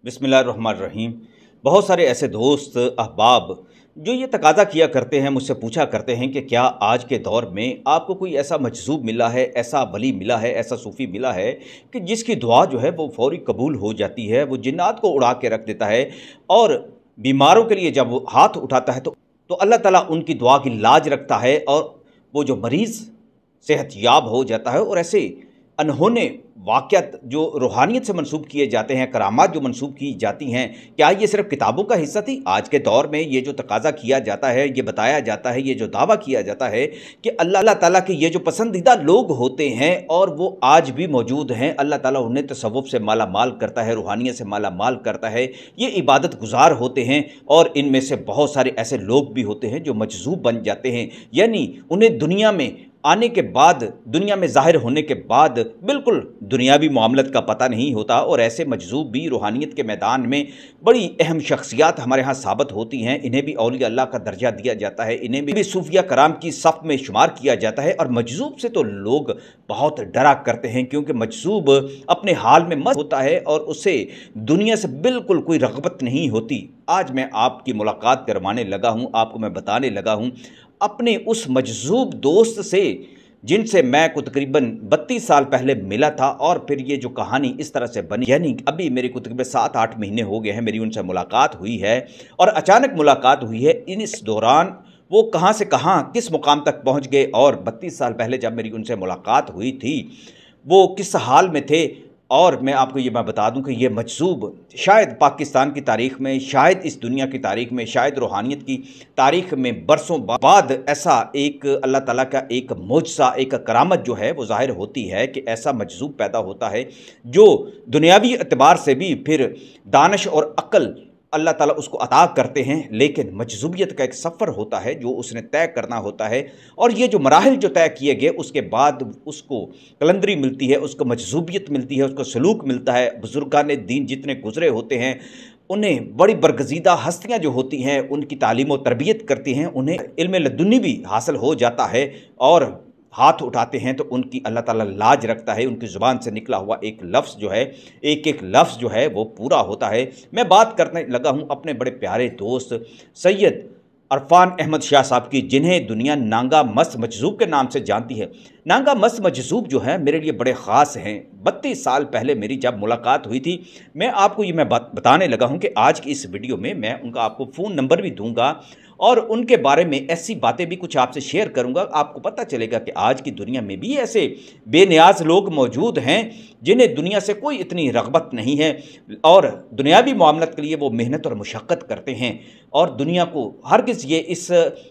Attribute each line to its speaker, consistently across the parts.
Speaker 1: बिस्मिल्लाहिर्रहमानिर्रहीम। बहुत सारे ऐसे दोस्त अहबाब जो ये तकाज़ा किया करते हैं, मुझसे पूछा करते हैं कि क्या आज के दौर में आपको कोई ऐसा मजज़ूब मिला है, ऐसा वली मिला है, ऐसा सूफ़ी मिला है कि जिसकी दुआ जो है वो फ़ौरी कबूल हो जाती है, वो जिन्नात को उड़ा के रख देता है और बीमारों के लिए जब वो हाथ उठाता है तो अल्लाह ताला उनकी दुआ की लाज रखता है और वो जो मरीज़ सेहतयाब हो जाता है। और ऐसे अनहोने वाक़यात जो रूहानियत से मंसूब किए जाते हैं, करामात जो मंसूब की जाती हैं, क्या ये सिर्फ़ किताबों का हिस्सा थी? आज के दौर में ये जो तकाज़ा किया जाता है, ये बताया जाता है, ये जो दावा किया जाता है कि अल्लाह ताला के ये जो पसंदीदा लोग होते हैं और वो आज भी मौजूद हैं, अल्लाह ताला उन्हें तसव्वुफ़ से माला माल करता है, रूहानियत से माला माल करता है, ये इबादत गुज़ार होते हैं। और इनमें से बहुत सारे ऐसे लोग भी होते हैं जो मजज़ूब बन जाते हैं, यानी उन्हें दुनिया में आने के बाद, दुनिया में ज़ाहिर होने के बाद बिल्कुल दुनियावी मामलत का पता नहीं होता। और ऐसे मजज़ूब भी रूहानियत के मैदान में बड़ी अहम शख्सियात हमारे यहाँ साबित होती हैं। इन्हें भी औलिया अल्लाह का दर्जा दिया जाता है, इन्हें भी सूफिया कराम की सफ़ में शुमार किया जाता है। और मजज़ूब से तो लोग बहुत डरा करते हैं, क्योंकि मजज़ूब अपने हाल में मस्त होता है और उसे दुनिया से बिल्कुल कोई रग़बत नहीं होती। आज मैं आपकी मुलाकात करवाने लगा हूँ, आपको मैं बताने लगा हूँ अपने उस मजज़ूब दोस्त से जिनसे मैं को तकरीबन 32 साल पहले मिला था। और फिर ये जो कहानी इस तरह से बनी, यानी अभी मेरे को तकरीबन 7-8 महीने हो गए हैं मेरी उनसे मुलाकात हुई है। और अचानक मुलाकात हुई है, इस दौरान वो कहाँ से कहाँ किस मुकाम तक पहुँच गए और 32 साल पहले जब मेरी उनसे मुलाकात हुई थी वो किस हाल में थे। और मैं आपको ये बता दूं कि ये मजज़ूब शायद पाकिस्तान की तारीख़ में, शायद इस दुनिया की तारीख़ में, शायद रूहानियत की तारीख़ में बरसों बाद ऐसा एक अल्लाह ताला का एक मोजज़ा, एक करामत जो है वो ज़ाहिर होती है कि ऐसा मजज़ूब पैदा होता है जो दुनियावी एतबार से भी फिर दानिश और अक्ल अल्लाह ताला उसको अता करते हैं। लेकिन मजज़ूबियत का एक सफ़र होता है जो उसने तय करना होता है, और ये जो मराहिल जो तय किए गए उसके बाद उसको कलंदरी मिलती है, उसको मजज़ूबियत मिलती है, उसको सलूक मिलता है। बुज़ुर्गान दीन जितने गुज़रे होते हैं उन्हें बड़ी बरगज़ीदा हस्तियाँ जो होती हैं उनकी तालीम व तरबियत करती हैं, उन्हें इल्म लदुन्नी भी हासिल हो जाता है और हाथ उठाते हैं तो उनकी अल्लाह ताला लाज रखता है। उनकी ज़ुबान से निकला हुआ एक लफ्ज़ जो है, एक एक लफ्ज़ जो है वो पूरा होता है। मैं बात करने लगा हूँ अपने बड़े प्यारे दोस्त सैयद अरफान अहमद शाह साहब की, जिन्हें दुनिया नांगा मस्त मजज़ूब के नाम से जानती है। नांगा मस्त मजज़ूब जो है मेरे लिए बड़े ख़ास हैं। 32 साल पहले मेरी जब मुलाकात हुई थी, मैं आपको ये मैं बताने लगा हूँ कि आज की इस वीडियो में मैं उनका आपको फ़ोन नंबर भी दूंगा और उनके बारे में ऐसी बातें भी कुछ आपसे शेयर करूंगा। आपको पता चलेगा कि आज की दुनिया में भी ऐसे बेनियाज लोग मौजूद हैं जिन्हें दुनिया से कोई इतनी रग़बत नहीं है और दुनियावी मामलत के लिए वो मेहनत और मुशक्क़त करते हैं। और दुनिया को हरगिज़ ये इस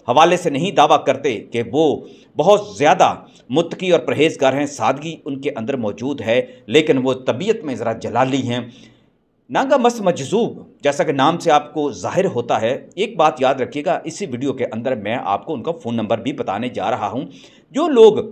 Speaker 1: हवाले से नहीं दावा करते कि वो बहुत ज़्यादा मुत्तकी और परहेज़गार हैं, सादगी उनके अंदर मौजूद है, लेकिन वो तबीयत में ज़रा जलाली हैं। नांगा मस्त मजज़ूब जैसा कि नाम से आपको ज़ाहिर होता है, एक बात याद रखिएगा, इसी वीडियो के अंदर मैं आपको उनका फ़ोन नंबर भी बताने जा रहा हूं। जो लोग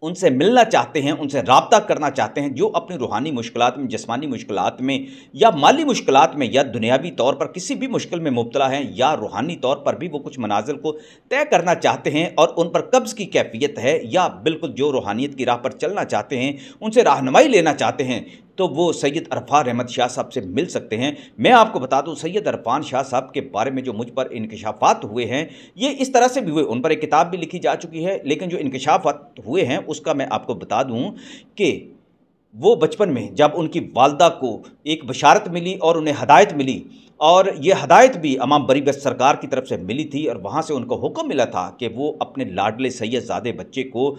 Speaker 1: उनसे मिलना चाहते हैं, उनसे राब्ता करना चाहते हैं, जो अपनी रूहानी मुश्किलात में, जिस्मानी मुश्किलात में या माली मुश्किलात में या दुनियावी तौर पर किसी भी मुश्किल में मुब्तला हैं या रूहानी तौर पर भी वो कुछ मनाजिल को तय करना चाहते हैं और उन पर कब्ज़ की कैफियत है, या बिल्कुल जो रूहानियत की राह पर चलना चाहते हैं, उनसे रहनुमाई लेना चाहते हैं, तो वो सैयद अरफान अहमद शाह साहब से मिल सकते हैं। मैं आपको बता दूं सैयद अरफान शाह साहब के बारे में जो मुझ पर इंकशाफात हुए हैं ये इस तरह से भी हुए, उन पर एक किताब भी लिखी जा चुकी है, लेकिन जो इंकशाफात हुए हैं उसका मैं आपको बता दूं कि वो बचपन में जब उनकी वालदा को एक बशारत मिली और उन्हें हदायत मिली, और ये हदायत भी इमाम बरी बख्श सरकार की तरफ से मिली थी, और वहाँ से उनको हुक्म मिला था कि वो अपने लाडले सैयदजादे बच्चे को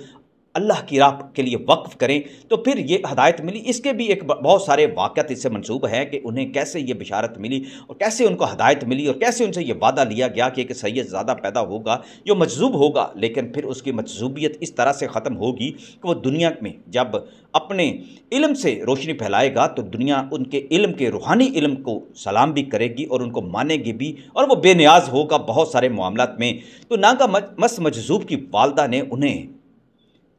Speaker 1: अल्लाह की राह के लिए वक्फ़ करें, तो फिर ये हदायत मिली। इसके भी एक बहुत सारे वाक़यात इससे मंसूब हैं कि उन्हें कैसे ये बिशारत मिली और कैसे उनको हदायत मिली और कैसे उनसे ये वादा लिया गया कि एक सैयदज़ादा पैदा होगा जो मजज़ूब होगा, लेकिन फिर उसकी मजज़ूबियत इस तरह से ख़त्म होगी कि वो दुनिया में जब अपने इल्म से रोशनी फैलाएगा तो दुनिया उनके इल्म के, रूहानी इल्म को सलाम भी करेगी और उनको मानेगी भी, और वो बेनियाज होगा बहुत सारे मामलात में। तो नांगा मस्त मजज़ूब की वालदा ने उन्हें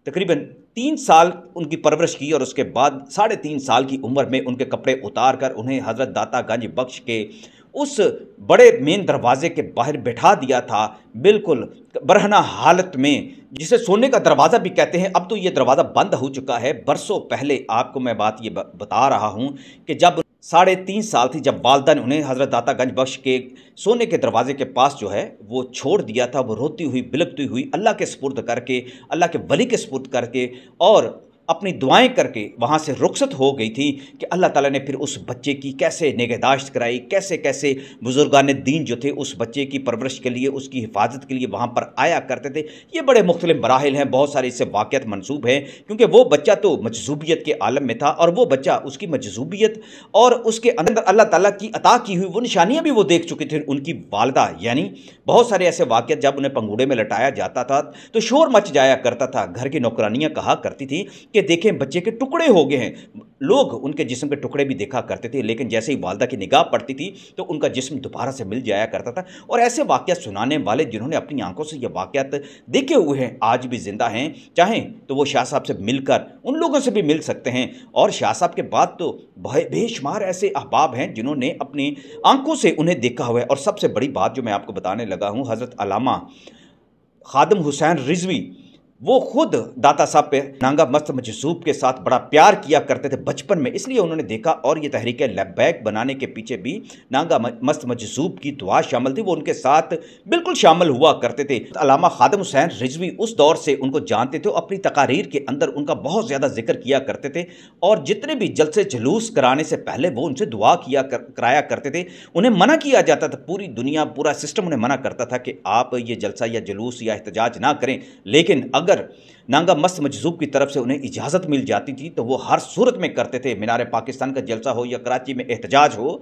Speaker 1: तकरीबन 3 साल उनकी परवरिश की और उसके बाद 3.5 साल की उम्र में उनके कपड़े उतार कर उन्हें हज़रत दाता गंज बख्श के उस बड़े मेन दरवाजे के बाहर बैठा दिया था, बिल्कुल बरहना हालत में, जिसे सोने का दरवाज़ा भी कहते हैं। अब तो ये दरवाज़ा बंद हो चुका है। बरसों पहले आपको मैं बात ये बता रहा हूँ कि जब 3.5 साल थी, जब वालदा ने उन्हें हज़रत दाता गंज बख्श के सोने के दरवाजे के पास जो है वो छोड़ दिया था। वो रोती हुई बिलखती हुई अल्लाह के सुपुर्द करके, अल्लाह के वली के सुपुर्द करके और अपनी दुआएं करके वहाँ से रुखसत हो गई थी कि अल्लाह ताला ने फिर उस बच्चे की कैसे निगहदाश्त कराई, कैसे कैसे बुजुर्गान दीन जो थे उस बच्चे की परवरिश के लिए, उसकी हिफाजत के लिए वहाँ पर आया करते थे। ये बड़े मुख्तलिफ मराहिल हैं, बहुत सारे इससे वाक़यात मनसूब हैं, क्योंकि वो बच्चा तो मजज़ूबियत के आलम में था और वो बच्चा उसकी मजज़ूबियत और उसके अंदर अल्लाह ताला की अता की हुई वो निशानियाँ भी वो देख चुके थे। उनकी वालदा यानी बहुत सारे ऐसे वाक़यात, जब उन्हें पंगूड़े में लटाया जाता था तो शोर मच जाया करता था। घर की नौकरानियाँ कहा करती थी कि देखें बच्चे के टुकड़े हो गए हैं। लोग उनके जिस्म के टुकड़े भी देखा करते थे, लेकिन जैसे ही वालदा की निगाह पड़ती थी तो उनका जिस्म दोबारा से मिल जाया करता था। और ऐसे वाक़यात सुनाने वाले जिन्होंने अपनी आंखों से ये वाक़यात देखे हुए हैं आज भी ज़िंदा हैं। चाहें तो वो शाह साहब से मिलकर उन लोगों से भी मिल सकते हैं। और शाह साहब के बाद तो बेशुमार ऐसे अहबाब हैं जिन्होंने अपनी आंखों से उन्हें देखा हुआ है। और सबसे बड़ी बात जो मैं आपको बताने लगा हूँ, हज़रत अल्लामा खादिम हुसैन रिजवी, वो खुद दाता साहब पे नांगा मस्त मजज़ूब के साथ बड़ा प्यार किया करते थे बचपन में, इसलिए उन्होंने देखा। और ये तहरीक लब्बैक बनाने के पीछे भी नांगा मस्त मजज़ूब की दुआ शामिल थी, वो उनके साथ बिल्कुल शामिल हुआ करते थे। अल्लामा खादिम हुसैन रिजवी उस दौर से उनको जानते थे, अपनी तकारीर के अंदर उनका बहुत ज़्यादा जिक्र किया करते थे। और जितने भी जलसे जुलूस कराने से पहले वो उनसे दुआ कराया करते थे। उन्हें मना किया जाता था, पूरी दुनिया पूरा सिस्टम उन्हें मना करता था कि आप ये जलसा या जुलूस या एहतजाज ना करें, लेकिन अगर नांगा मस्त मजज़ूब की तरफ से उन्हें इजाज़त मिल जाती थी तो वो हर सूरत में करते थे। मीनार पाकिस्तान का जलसा हो या कराची में एहतजाज हो,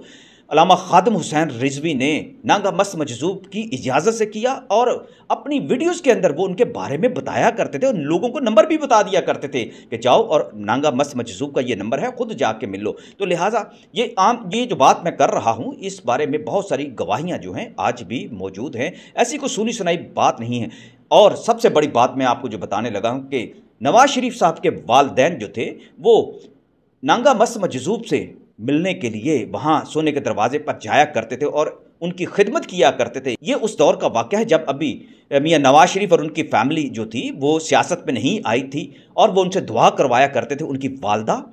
Speaker 1: अल्लामा खादिम हुसैन रिजवी ने नांगा मस्त मजज़ूब की इजाज़त से किया। और अपनी वीडियोज़ के अंदर वो उनके बारे में बताया करते थे और लोगों को नंबर भी बता दिया करते थे कि जाओ और नांगा मस्त मजज़ूब का ये नंबर है, खुद जाके मिल लो। तो लिहाजा ये जो बात मैं कर रहा हूँ, इस बारे में बहुत सारी गवाहियाँ जो हैं आज भी मौजूद हैं, ऐसी कोई सुनी सुनाई बात नहीं है। और सबसे बड़ी बात मैं आपको जो बताने लगा हूँ कि नवाज शरीफ साहब के वालिदैन जो थे वो नांगा मस्त मजज़ूब से मिलने के लिए वहाँ सोने के दरवाजे पर जाया करते थे और उनकी खिदमत किया करते थे। ये उस दौर का वाक़या है जब अभी मियाँ नवाज शरीफ और उनकी फैमिली जो थी वो सियासत में नहीं आई थी, और वो उनसे दुआ करवाया करते थे। उनकी वालदा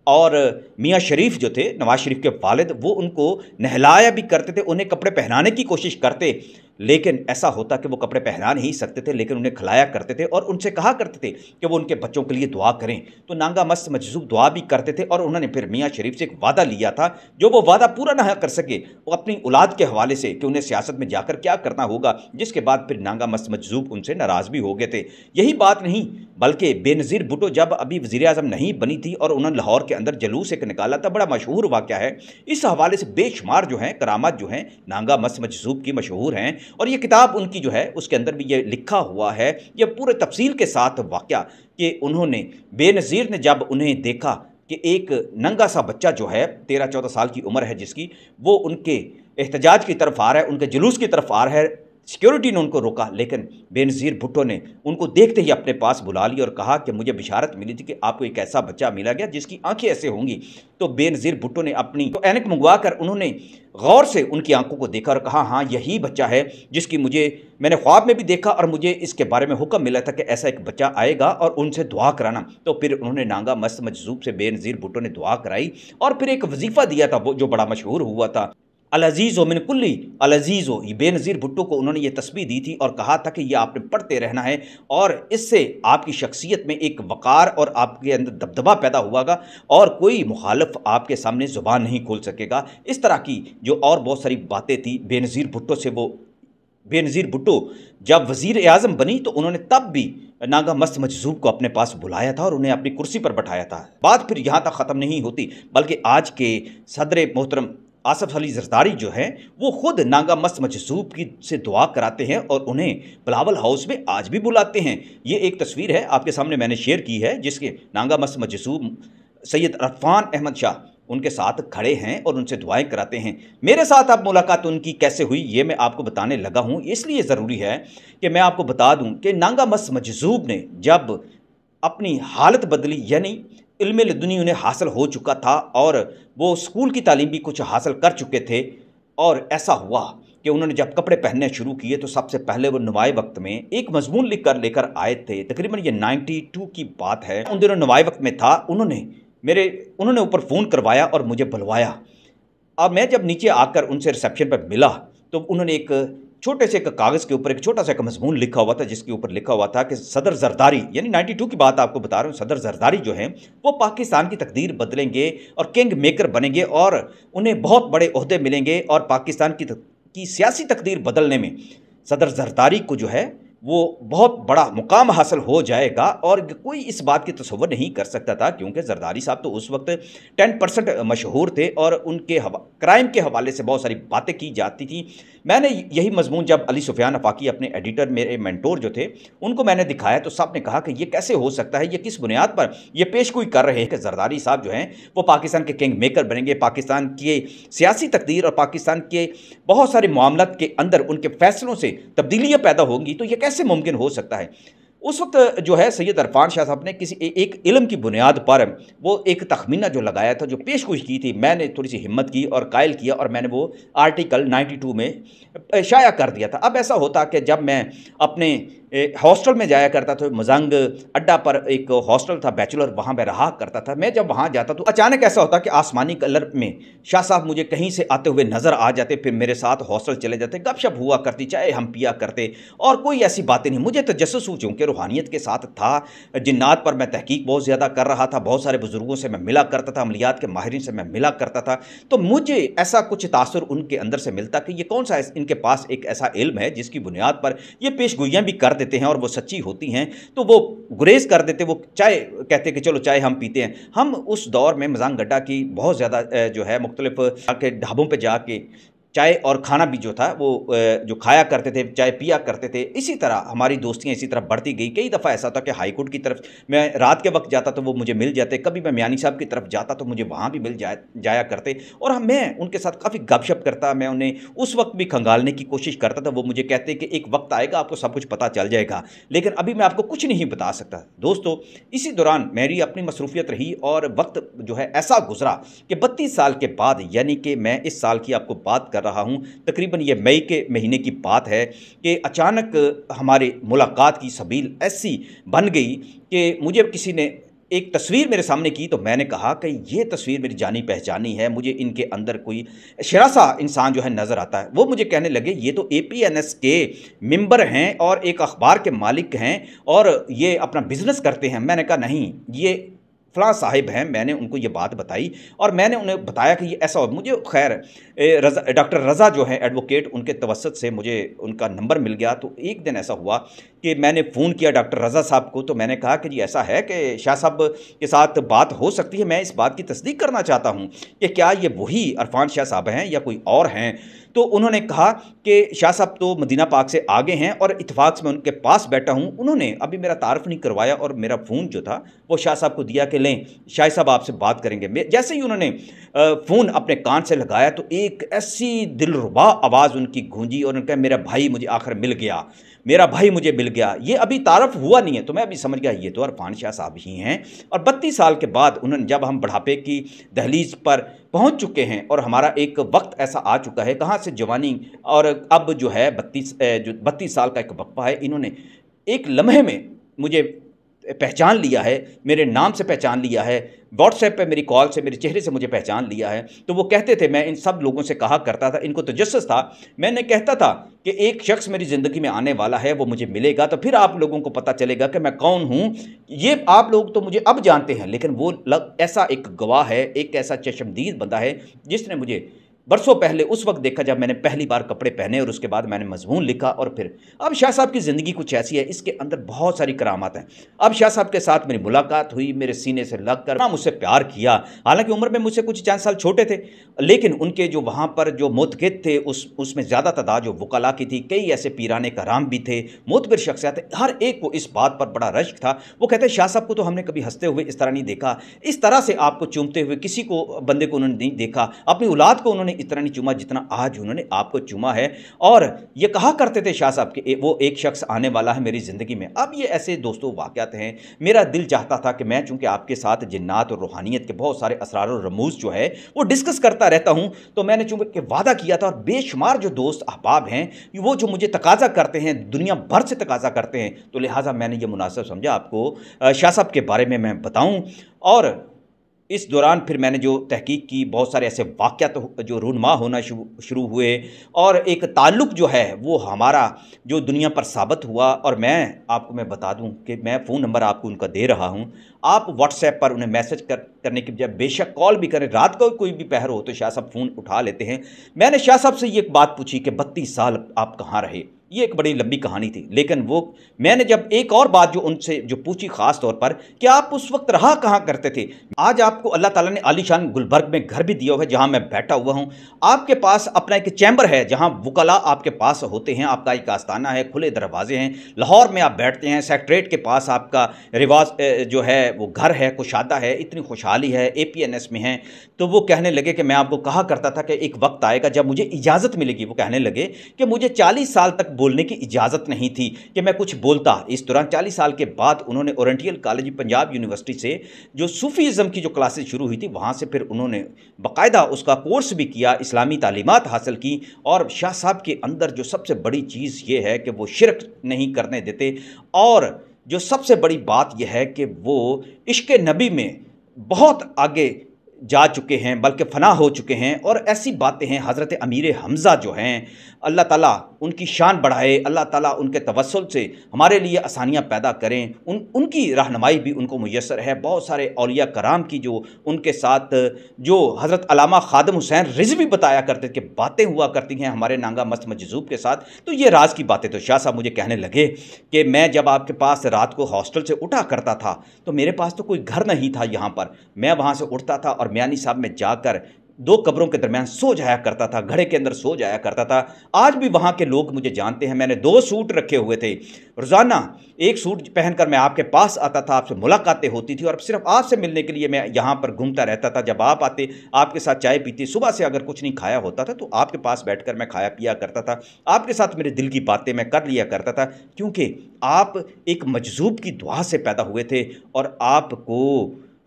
Speaker 1: और मियाँ शरीफ जो थे, नवाज शरीफ के वालिद, वो उनको नहलाया भी करते थे, उन्हें कपड़े पहनाने की कोशिश करते, लेकिन ऐसा होता कि वो कपड़े पहना नहीं सकते थे, लेकिन उन्हें खिलाया करते थे और उनसे कहा करते थे कि वो उनके बच्चों के लिए दुआ करें। तो नांगा मस्त मजज़ूब दुआ भी करते थे और उन्होंने फिर मियाँ शरीफ से एक वादा लिया था, जो वो वादा पूरा ना कर सके वो अपनी औलाद के हवाले से कि उन्हें सियासत में जाकर क्या करना होगा, जिसके बाद फिर नांगा मस्त मजज़ूब उनसे नाराज़ भी हो गए थे। यही बात नहीं, बल्कि बेनज़ीर भुट्टो जब अभी वज़ीर आज़म नहीं बनी थी और उन्होंने लाहौर के अंदर जुलूस एक निकाला था, बड़ा मशहूर वाक़या है। इस हवाले से बेशुमार जो हैं करामात जो हैं नांगा मस्त मजज़ूब की मशहूर हैं। और ये किताब उनकी जो है उसके अंदर भी ये लिखा हुआ है, ये पूरे तफसील के साथ वाक़या कि उन्होंने बेनज़ीर ने जब उन्हें देखा कि एक नंगा सा बच्चा जो है 13-14 साल की उम्र है जिसकी, वो उनके एहतजाज की तरफ आ रहा है, उनके जुलूस की तरफ आ रहा है, सिक्योरिटी ने उनको रोका, लेकिन बेनज़ीर भुट्टो ने उनको देखते ही अपने पास बुला लिया और कहा कि मुझे बिशारत मिली थी कि आपको एक ऐसा बच्चा मिला गया जिसकी आंखें ऐसे होंगी। तो बेनज़ीर भुट्टो ने अपनी तो ऐनक मंगवा कर उन्होंने गौर से उनकी आंखों को देखा और कहा, हाँ यही बच्चा है जिसकी मैंने ख्वाब में भी देखा और मुझे इसके बारे में हुक्म मिला था कि ऐसा एक बच्चा आएगा और उनसे दुआ कराना। तो फिर उन्होंने नांगा मस्त मजज़ूब से बेनज़ीर भुट्टो ने दुआ कराई और फिर एक वजीफ़ा दिया था वो जो बड़ा मशहूर हुआ था, अल अज़ीज़ो मिन कुल्ली अल अज़ीज़ो। ये बेनज़ीर भुट्टो को उन्होंने ये तस्बीह दी थी और कहा था कि ये आपने पढ़ते रहना है और इससे आपकी शख्सियत में एक वक़ार और आपके अंदर दबदबा पैदा हुआगा और कोई मुखालिफ आपके सामने ज़ुबान नहीं खोल सकेगा। इस तरह की जो और बहुत सारी बातें थी बेनज़ीर भुट्टो से। वो बेनज़ीर भुट्टो जब वज़ीर आज़म बनी तो उन्होंने तब भी नांगा मस्त मजज़ूब को अपने पास बुलाया था और उन्हें अपनी कुर्सी पर बैठाया था। बात फिर यहाँ तक ख़त्म नहीं होती, बल्कि आज के सदर मोहतरम आसफ अली ज़रदारी जो हैं वो खुद नांगा मस्त मजज़ूब की से दुआ कराते हैं और उन्हें बिलावल हाउस में आज भी बुलाते हैं। ये एक तस्वीर है आपके सामने मैंने शेयर की है जिसके नांगा मस्त मजज़ूब सैयद अरफ़ान अहमद शाह उनके साथ खड़े हैं और उनसे दुआएं कराते हैं। मेरे साथ अब मुलाकात उनकी कैसे हुई ये मैं आपको बताने लगा हूँ, इसलिए ज़रूरी है कि मैं आपको बता दूँ कि नांगा मस्त मजज़ूब ने जब अपनी हालत बदली, यानी इल्म लदुनी उन्हें हासिल हो चुका था और वो स्कूल की तालीम भी कुछ हासिल कर चुके थे और ऐसा हुआ कि उन्होंने जब कपड़े पहनने शुरू किए तो सबसे पहले वो नुमाए वक्त में एक मजमून लिख कर लेकर आए थे। तकरीबन ये 92 की बात है। उन दिनों नुमाए वक्त में था। उन्होंने ऊपर फ़ोन करवाया और मुझे बुलवाया। अब मैं जब नीचे आकर उनसे रिसेप्शन पर मिला तो उन्होंने एक छोटे से एक कागज़ के ऊपर एक छोटा सा एक मजमून लिखा हुआ था, जिसके ऊपर लिखा हुआ था कि सदर जरदारी, यानी 92 की बात आपको बता रहा हूँ, सदर जरदारी जो हैं वो पाकिस्तान की तकदीर बदलेंगे और किंग मेकर बनेंगे और उन्हें बहुत बड़े ओहदे मिलेंगे और पाकिस्तान की सियासी तकदीर बदलने में सदर जरदारी को जो है वो बहुत बड़ा मुकाम हासिल हो जाएगा। और कोई इस बात की तसव्वुर नहीं कर सकता था, क्योंकि जरदारी साहब तो उस वक्त 10% मशहूर थे और उनके क्राइम के हवाले से बहुत सारी बातें की जाती थी। मैंने यही मजमून जब अली सुफियान आफाकी अपने एडिटर, मेरे मेंटोर जो थे, उनको मैंने दिखाया तो सब ने कहा कि ये कैसे हो सकता है, ये किस बुनियाद पर ये पेशगोई कर रहे हैं कि जरदारी साहब जो हैं वो पाकिस्तान के किंग मेकर बनेंगे, पाकिस्तान की सियासी तकदीर और पाकिस्तान के बहुत सारे मामलात के अंदर उनके फैसलों से तब्दीलियाँ पैदा होंगी, तो ये कैसे मुमकिन हो सकता है। उस वक्त जो है सैयद इरफान शाह साहब ने किसी एक इल्म की बुनियाद पर वो एक तखमीना जो लगाया था, जो पेशगोई की थी, मैंने थोड़ी सी हिम्मत की और कायल किया और मैंने वो आर्टिकल 92 में शाया कर दिया था। अब ऐसा होता कि जब मैं अपने हॉस्टल में जाया करता था, मजंग अड्डा पर एक हॉस्टल था बैचलर, वहाँ मैं रहा करता था। मैं जब वहाँ जाता तो अचानक ऐसा होता कि आसमानी कलर में शाह साहब मुझे कहीं से आते हुए नज़र आ जाते, फिर मेरे साथ हॉस्टल चले जाते, गपशप हुआ करती, चाय हम पिया करते और कोई ऐसी बातें नहीं। मुझे तजस्सुस चूँकि रूहानियत के साथ था, जिन्नात पर मैं तहकीक बहुत ज़्यादा कर रहा था, बहुत सारे बुजुर्गों से मैं मिला करता था, अमलियात के माहिरीन से मैं मिला करता था, तो मुझे ऐसा कुछ तासुर उनके अंदर से मिलता कि ये कौन सा इनके पास एक ऐसा इल्म है जिसकी बुनियाद पर ये पेशगोइयाँ भी कर देते हैं और वो सच्ची होती हैं। तो वो गुरेज कर देते, वो चाय कहते कि चलो चाय हम पीते हैं। हम उस दौर में मजांग गड्ढा की बहुत ज़्यादा जो है मुख्तलिफ के ढाबों पे जाके चाय और खाना भी जो था वो जो खाया करते थे, चाय पिया करते थे। इसी तरह हमारी दोस्तियाँ इसी तरह बढ़ती गई। कई दफ़ा ऐसा था कि हाई कोर्ट की तरफ मैं रात के वक्त जाता तो वो मुझे मिल जाते, कभी मैं मियानी साहब की तरफ जाता तो मुझे वहाँ भी मिल जाया करते और मैं उनके साथ काफ़ी गपशप करता। मैं उन्हें उस वक्त भी खंगालने की कोशिश करता था। वो मुझे कहते कि एक वक्त आएगा आपको सब कुछ पता चल जाएगा, लेकिन अभी मैं आपको कुछ नहीं बता सकता। दोस्तों, इसी दौरान मेरी अपनी मसरूफियत रही और वक्त जो है ऐसा गुजरा कि 32 साल के बाद, यानी कि मैं इस साल की आपको बात रहा हूं, तकरीबन ये मई के महीने की बात है कि अचानक हमारे मुलाकात की सबील ऐसी बन गई कि मुझे किसी ने एक तस्वीर मेरे सामने की तो मैंने कहा कि ये तस्वीर मेरी जानी पहचानी है, मुझे इनके अंदर कोई शरासा इंसान जो है नज़र आता है। वो मुझे कहने लगे ये तो APNS के मेंबर हैं और एक अखबार के मालिक हैं और ये अपना बिजनेस करते हैं। मैंने कहा नहीं, ये फ़लाँ साहिब हैं। मैंने उनको ये बात बताई और मैंने उन्हें बताया कि ये ऐसा हो। मुझे खैर डॉक्टर रज़ा जो है एडवोकेट, उनके तवस्सुत से मुझे उनका नंबर मिल गया। तो एक दिन ऐसा हुआ कि मैंने फ़ोन किया डॉक्टर रज़ा साहब को, तो मैंने कहा कि जी ऐसा है कि शाह साहब के साथ बात हो सकती है, मैं इस बात की तस्दीक करना चाहता हूँ कि क्या ये वही इरफान शाह साहब हैं या कोई और हैं। तो उन्होंने कहा कि शाह साहब तो मदीना पाक से आगे हैं और इत्तेफाक से मैं उनके पास बैठा हूँ। उन्होंने अभी मेरा तारुफ नहीं करवाया और मेरा फ़ोन जो था वो शाह साहब को दिया कि लें शाह साहब आपसे बात करेंगे। जैसे ही उन्होंने फ़ोन अपने कान से लगाया तो एक ऐसी दिलरुबा आवाज़ उनकी गूंजी और उन्होंने कहा मेरा भाई मुझे आखिर मिल गया, मेरा भाई मुझे मिल गया। ये अभी तारफ़ हुआ नहीं है तो मैं अभी समझ गया ये तो इरफान शाह साहब ही हैं। और 32 साल के बाद उन्होंने, जब हम बुढ़ापे की दहलीज पर पहुंच चुके हैं और हमारा एक वक्त ऐसा आ चुका है, कहाँ से जवानी और अब जो है 32 साल का एक वक्फा है, इन्होंने एक लम्हे में मुझे पहचान लिया है, मेरे नाम से पहचान लिया है, व्हाट्सएप पे मेरी कॉल से, मेरे चेहरे से मुझे पहचान लिया है। तो वो कहते थे, मैं इन सब लोगों से कहा करता था, इनको तजस्सुस था, मैंने कहता था कि एक शख्स मेरी ज़िंदगी में आने वाला है, वो मुझे मिलेगा तो फिर आप लोगों को पता चलेगा कि मैं कौन हूँ। ये आप लोग तो मुझे अब जानते हैं, लेकिन वो ऐसा एक गवाह है, एक ऐसा चश्मदीद बंदा है जिसने मुझे बरसों पहले उस वक्त देखा जब मैंने पहली बार कपड़े पहने और उसके बाद मैंने मजमून लिखा। और फिर अब शाह साहब की ज़िंदगी कुछ ऐसी है, इसके अंदर बहुत सारी करामात हैं। अब शाह साहब के साथ मेरी मुलाकात हुई, मेरे सीने से लग कर मुझसे प्यार किया। हालांकि उम्र में मुझसे कुछ 4 साल छोटे थे, लेकिन उनके जो वहाँ पर जो मोतक़िद थे उसमें ज़्यादा तादाद जो वकला की थी, कई ऐसे पीराने कराम भी थे, मोतबर शख्सियत थे। हर एक को इस बात पर बड़ा रश्क था। वो कहते शाह साहब को तो हमने कभी हंसते हुए इस तरह नहीं देखा, इस तरह से आपको चूमते हुए किसी को बंदे को उन्होंने नहीं देखा, अपनी औलाद को उन्होंने इतना नहीं चूमा जितना आज उन्होंने आपको चूमा है। और ये कहा करते थे शाह साहब कि वो एक शख्स आने वाला है मेरी ज़िंदगी में। अब ये ऐसे दोस्तों वाक़यात हैं। मेरा दिल चाहता था कि मैं चूँकि आपके साथ जिन्नात और रूहानियत के बहुत सारे असरार और रमूज़ जो है वो डिस्कस करता रहता हूँ, तो मैंने चूँकि वादा किया था, और बेशुमार जो दोस्त अहबाब हैं वो जो मुझे तकाज़ा करते हैं, दुनिया भर से तकाज़ा करते हैं, तो लिहाजा मैंने ये मुनासिब समझा आपको शाह साहब के बारे में मैं बताऊँ। और इस दौरान फिर मैंने जो तहकीक की, बहुत सारे ऐसे वाक़यात जो रूनुमा होना शुरू हुए, और एक ताल्लुक़ जो है वो हमारा जो दुनिया पर साबित हुआ। और मैं बता दूं कि मैं फ़ोन नंबर आपको उनका दे रहा हूं, आप व्हाट्सएप पर उन्हें मैसेज करने के बजाय बेशक कॉल भी करें। रात को कोई भी पहर हो तो शाह साहब फ़ोन उठा लेते हैं। मैंने शाह साहब से ये एक बात पूछी कि 32 साल आप कहाँ रहे। ये एक बड़ी लंबी कहानी थी, लेकिन वो मैंने जब एक और बात जो उनसे जो पूछी ख़ास तौर पर कि आप उस वक्त रहा कहाँ करते थे। आज आपको अल्लाह ताला ने आलीशान गुलबर्ग में घर भी दिया हुआ है जहाँ मैं बैठा हुआ हूँ। आपके पास अपना एक चैम्बर है जहाँ वकला आपके पास होते हैं, आपका एक आस्ताना है, खुले दरवाजे हैं। लाहौर में आप बैठते हैं, सेक्रेटरीट के पास आपका रिवाज जो है वो घर है, कुशादा है, इतनी खुशहाली है, APNS में है। तो वो कहने लगे कि मैं आपको कहा करता था कि एक वक्त आएगा जब मुझे इजाज़त मिलेगी। वो कहने लगे कि मुझे 40 साल तक बोलने की इजाज़त नहीं थी कि मैं कुछ बोलता। इस दौरान 40 साल के बाद उन्होंने ओरिएंटल कॉलेज पंजाब यूनिवर्सिटी से जो सूफीज़म की जो क्लासेस शुरू हुई थी वहाँ से फिर उन्होंने बाकायदा उसका कोर्स भी किया, इस्लामी तालीमात हासिल की। और शाह साहब के अंदर जो सबसे बड़ी चीज़ ये है कि वो शिरक नहीं करने देते, और जो सबसे बड़ी बात यह है कि वो इश्क़ नबी में बहुत आगे जा चुके हैं, बल्कि फ़ना हो चुके हैं। और ऐसी बातें हैं, हज़रत अमीर हमज़ा जो हैं, अल्लाह ताला उनकी शान बढ़ाए, अल्लाह ताला उनके तवस्सुल से हमारे लिए आसानियाँ पैदा करें। उनकी रहनुमाई भी उनको मुयस्सर है। बहुत सारे औलिया कराम की जो उनके साथ जो हज़रत अल्लामा ख़ादम हुसैन रिज़वी बताया करते कि बातें हुआ करती हैं हमारे नांगा मस्त मजज़ूब के साथ, तो ये राज की बातें। तो शाह साहब मुझे कहने लगे कि मैं जब आपके पास रात को हॉस्टल से उठा करता था तो मेरे पास तो कोई घर नहीं था यहाँ पर। मैं वहाँ से उठता था और मियानी साहब में जाकर 2 कब्रों के दरमियान सो जाया करता था, घड़े के अंदर सो जाया करता था। आज भी वहाँ के लोग मुझे जानते हैं। मैंने 2 सूट रखे हुए थे। रोज़ाना एक सूट पहनकर मैं आपके पास आता था, आपसे मुलाकातें होती थी, और सिर्फ आपसे मिलने के लिए मैं यहाँ पर घूमता रहता था। जब आप आते, आपके साथ चाय पीती, सुबह से अगर कुछ नहीं खाया होता था तो आपके पास बैठकर मैं खाया पिया करता था। आपके साथ मेरे दिल की बातें मैं कर लिया करता था, क्योंकि आप एक मजज़ूब की दुआ से पैदा हुए थे। और आपको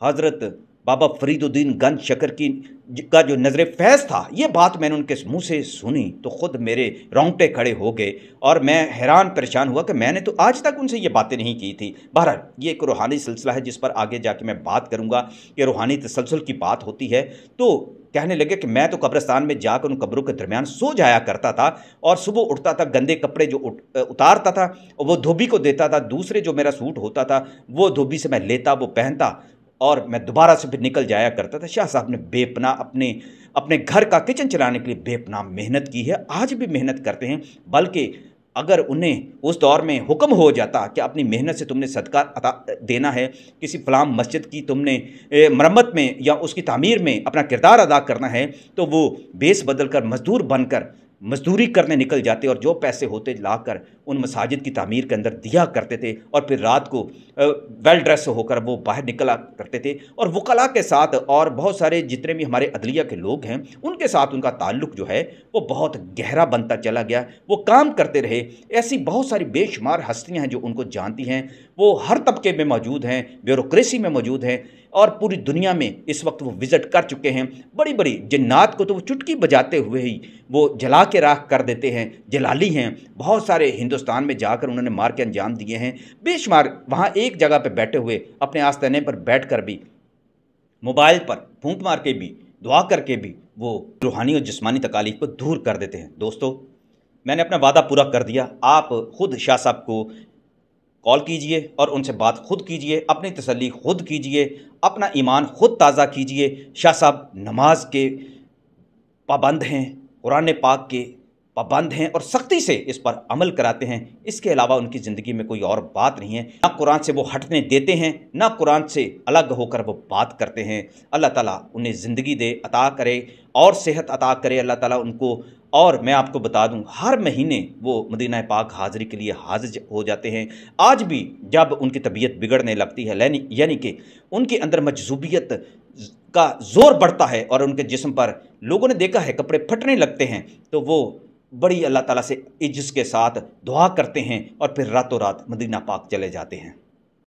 Speaker 1: हज़रत बाबा फरीदुद्दीन गंज शकर का जो नज़र फैज़ था, ये बात मैंने उनके मुंह से सुनी तो ख़ुद मेरे रोंगटे खड़े हो गए, और मैं हैरान परेशान हुआ कि मैंने तो आज तक उनसे ये बातें नहीं की थी। बहरहाल ये एक रूहानी सिलसिला है जिस पर आगे जाके मैं बात करूँगा कि रूहानी तसलसल की बात होती है। तो कहने लगे कि मैं तो कब्रिस्तान में जाकर उन कब्रों के दरमियान सो जाया करता था, और सुबह उठता था, गंदे कपड़े जो उतारता था वो धोबी को देता था, दूसरे जो मेरा सूट होता था वो धोबी से मैं लेता, वो पहनता, और मैं दोबारा से फिर निकल जाया करता था। शाह साहब ने बेपनाह अपने घर का किचन चलाने के लिए बेपनाह मेहनत की है, आज भी मेहनत करते हैं। बल्कि अगर उन्हें उस दौर में हुक्म हो जाता कि अपनी मेहनत से तुमने सदका अता देना है, किसी फलाम मस्जिद की तुमने मरम्मत में या उसकी तामीर में अपना किरदार अदा करना है, तो वो बेस बदल कर मजदूर बनकर मजदूरी करने निकल जाते, और जो पैसे होते लाकर उन मसाजिद की तामीर के अंदर दिया करते थे। और फिर रात को वेल ड्रेस होकर वो बाहर निकला करते थे, और वकला के साथ और बहुत सारे जितने भी हमारे अदलिया के लोग हैं उनके साथ उनका ताल्लुक़ जो है वो बहुत गहरा बनता चला गया। वो काम करते रहे। ऐसी बहुत सारी बेशुमार हस्तियाँ हैं जो उनको जानती हैं, वो हर तबके में मौजूद हैं, ब्यूरोक्रेसी में मौजूद हैं, और पूरी दुनिया में इस वक्त वो विज़िट कर चुके हैं। बड़ी बड़ी जिन्नात को तो वो चुटकी बजाते हुए ही वो जला के राख कर देते हैं, जलाली हैं। बहुत सारे हिंदुस्तान में जाकर उन्होंने मार के अंजाम दिए हैं। बेशुमार वहाँ एक जगह पे बैठे हुए अपने आस्ताने पर बैठकर भी, मोबाइल पर फूंक मार के भी, दुआ करके भी वो रूहानी और जिस्मानी तकालीफ को दूर कर देते हैं। दोस्तों, मैंने अपना वादा पूरा कर दिया। आप खुद शाह साहब को कॉल कीजिए और उनसे बात खुद कीजिए, अपनी तसल्ली खुद कीजिए, अपना ईमान खुद ताज़ा कीजिए। शाह साहब नमाज के पाबंद हैं, कुरान पाक के पाबंद हैं, और सख्ती से इस पर अमल कराते हैं। इसके अलावा उनकी ज़िंदगी में कोई और बात नहीं है। ना कुरान से वो हटने देते हैं, ना कुरान से अलग होकर वो बात करते हैं। अल्लाह ताला उन्हें ज़िंदगी दे, अता करे, और सेहत अता करे अल्लाह ताला उनको। और मैं आपको बता दूं, हर महीने वो मदीना पाक हाज़री के लिए हाजिर हो जाते हैं। आज भी जब उनकी तबीयत बिगड़ने लगती है, यानी कि उनके अंदर मजज़ूबियत का ज़ोर बढ़ता है और उनके जिस्म पर लोगों ने देखा है कपड़े फटने लगते हैं, तो वो बड़ी अल्लाह ताला से इज्ज़त के साथ दुआ करते हैं और फिर रातों रात मदीना पाक चले जाते हैं।